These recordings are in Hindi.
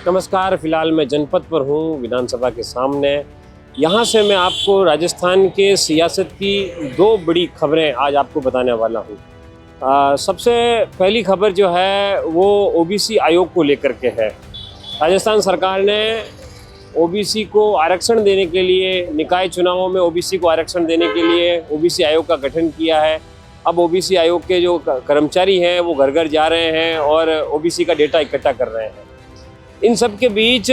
नमस्कार। फिलहाल मैं जनपद पर हूँ, विधानसभा के सामने। यहाँ से मैं आपको राजस्थान के सियासत की दो बड़ी खबरें आज आपको बताने वाला हूँ। सबसे पहली खबर जो है वो ओबीसी आयोग को लेकर के है। राजस्थान सरकार ने ओबीसी को आरक्षण देने के लिए, निकाय चुनावों में ओबीसी को आरक्षण देने के लिए ओबीसी आयोग का गठन किया है। अब ओबीसी आयोग के जो कर्मचारी हैं वो घर घर जा रहे हैं और ओबीसी का डेटा इकट्ठा कर रहे हैं। इन सब के बीच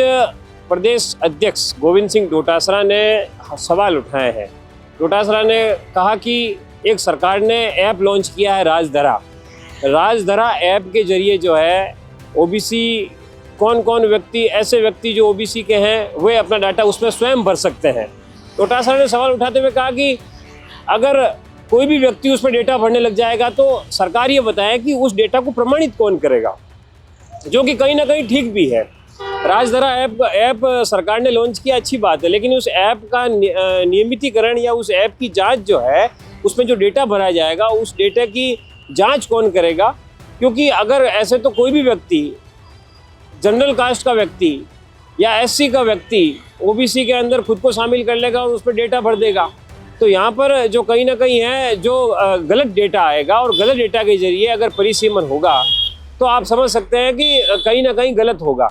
प्रदेश अध्यक्ष गोविंद सिंह डोटासरा ने सवाल उठाए हैं। डोटासरा ने कहा कि एक सरकार ने ऐप लॉन्च किया है राजधरा ऐप के जरिए जो है ओबीसी कौन कौन व्यक्ति, ऐसे व्यक्ति जो ओबीसी के हैं वे अपना डाटा उसमें स्वयं भर सकते हैं। डोटासरा ने सवाल उठाते हुए कहा कि अगर कोई भी व्यक्ति उसमें डेटा भरने लग जाएगा तो सरकार ये बताए कि उस डेटा को प्रमाणित कौन करेगा, जो कि कहीं ना कहीं ठीक भी है। राजधरा ऐप सरकार ने लॉन्च किया, अच्छी बात है, लेकिन उस ऐप का नियमितीकरण या उस ऐप की जांच जो है, उसमें जो डेटा भरा जाएगा उस डेटा की जांच कौन करेगा? क्योंकि अगर ऐसे तो कोई भी व्यक्ति, जनरल कास्ट का व्यक्ति या एससी का व्यक्ति ओबीसी के अंदर खुद को शामिल कर लेगा और उस पर डेटा भर देगा, तो यहाँ पर जो कहीं ना कहीं है जो गलत डेटा आएगा और गलत डेटा के जरिए अगर परिसीमन होगा तो आप समझ सकते हैं कि कहीं ना कहीं गलत होगा।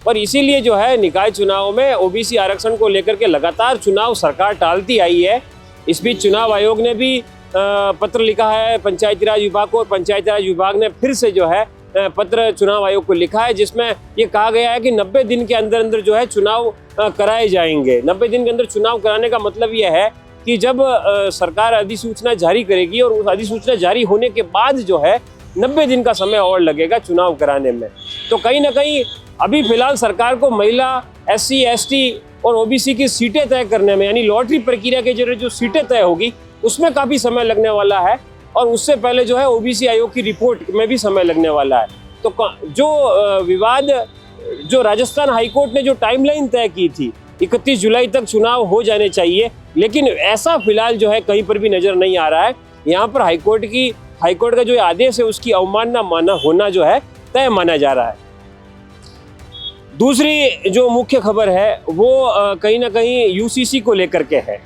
और इसीलिए जो है निकाय चुनाव में ओबीसी आरक्षण को लेकर के लगातार चुनाव सरकार टालती आई है। इस बीच चुनाव आयोग ने भी पत्र लिखा है पंचायती राज विभाग को, और पंचायती राज विभाग ने फिर से जो है पत्र चुनाव आयोग को लिखा है, जिसमें ये कहा गया है कि 90 दिन के अंदर अंदर जो है चुनाव कराए जाएंगे। 90 दिन के अंदर चुनाव कराने का मतलब यह है कि जब सरकार अधिसूचना जारी करेगी और उस अधिसूचना जारी होने के बाद जो है 90 दिन का समय और लगेगा चुनाव कराने में। तो कहीं ना कहीं अभी फिलहाल सरकार को महिला, एससी, एसटी और ओबीसी की सीटें तय करने में, यानी लॉटरी प्रक्रिया के जरिए जो सीटें तय होगी उसमें काफ़ी समय लगने वाला है, और उससे पहले जो है ओबीसी आयोग की रिपोर्ट में भी समय लगने वाला है। तो जो विवाद, जो राजस्थान हाईकोर्ट ने जो टाइमलाइन तय की थी 31 जुलाई तक चुनाव हो जाने चाहिए, लेकिन ऐसा फिलहाल जो है कहीं पर भी नज़र नहीं आ रहा है। यहाँ पर हाईकोर्ट का जो आदेश है उसकी अवमानना होना जो है तय माना जा रहा है। दूसरी जो मुख्य खबर है वो कहीं ना कहीं यूसीसी को लेकर के है।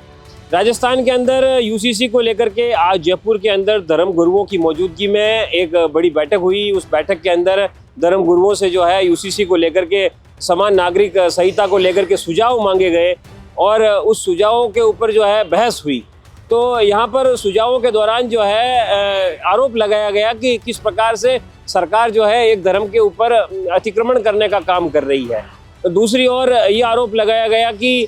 राजस्थान के अंदर यूसीसी को लेकर के आज जयपुर के अंदर धर्म गुरुओं की मौजूदगी में एक बड़ी बैठक हुई। उस बैठक के अंदर धर्म गुरुओं से जो है यूसीसी को लेकर के, समान नागरिक संहिता को लेकर के सुझाव मांगे गए और उस सुझावों के ऊपर जो है बहस हुई। तो यहाँ पर सुझावों के दौरान जो है आरोप लगाया गया कि किस प्रकार से सरकार जो है एक धर्म के ऊपर अतिक्रमण करने का काम कर रही है। तो दूसरी ओर ये आरोप लगाया गया कि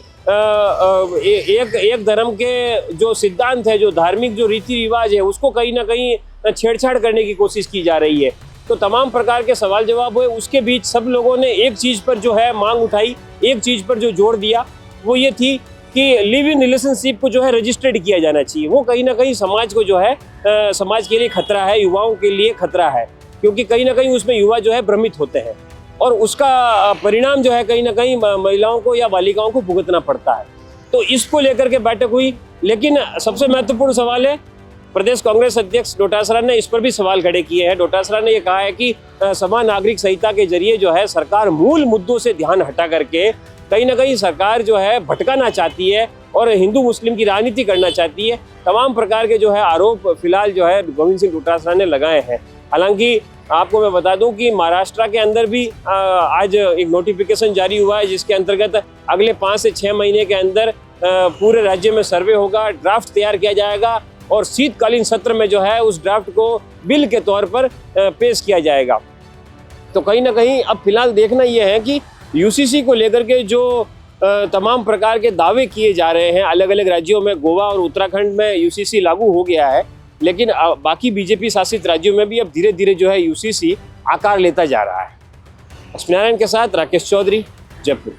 एक धर्म के जो सिद्धांत है, जो धार्मिक जो रीति रिवाज है, उसको कहीं ना कहीं छेड़छाड़ करने की कोशिश की जा रही है। तो तमाम प्रकार के सवाल जवाब हुए। उसके बीच सब लोगों ने एक चीज़ पर जो है मांग उठाई, एक चीज़ पर जो जोर दिया वो ये थी कि लिव इन रिलेशनशिप को जो है रजिस्टर्ड किया जाना चाहिए। वो कहीं ना कहीं समाज को जो है समाज के लिए खतरा है, युवाओं के लिए खतरा है, क्योंकि कहीं ना कहीं उसमें युवा जो है भ्रमित होते हैं और उसका परिणाम जो है कहीं ना कहीं महिलाओं को या बालिकाओं को भुगतना पड़ता है। तो इसको लेकर के बैठक हुई, लेकिन सबसे महत्वपूर्ण सवाल है, प्रदेश कांग्रेस अध्यक्ष डोटासरा ने इस पर भी सवाल खड़े किए हैं। डोटासरा ने यह कहा है कि समान नागरिक संहिता के जरिए जो है सरकार मूल मुद्दों से ध्यान हटा करके कहीं ना कहीं सरकार जो है भटकाना चाहती है और हिंदू मुस्लिम की राजनीति करना चाहती है। तमाम प्रकार के जो है आरोप फिलहाल जो है गोविंद सिंह डोटासरा ने लगाए हैं। हालांकि आपको मैं बता दूं कि महाराष्ट्र के अंदर भी आज एक नोटिफिकेशन जारी हुआ है, जिसके अंतर्गत अगले 5 से 6 महीने के अंदर पूरे राज्य में सर्वे होगा, ड्राफ्ट तैयार किया जाएगा और शीतकालीन सत्र में जो है उस ड्राफ्ट को बिल के तौर पर पेश किया जाएगा। तो कहीं ना कहीं अब फिलहाल देखना यह है कि यूसीसी को लेकर के जो तमाम प्रकार के दावे किए जा रहे हैं अलग अलग राज्यों में, गोवा और उत्तराखंड में यूसीसी लागू हो गया है, लेकिन बाकी बीजेपी शासित राज्यों में भी अब धीरे धीरे जो है यूसीसी आकार लेता जा रहा है। लक्ष्मीनारायण के साथ राकेश चौधरी, जयपुर।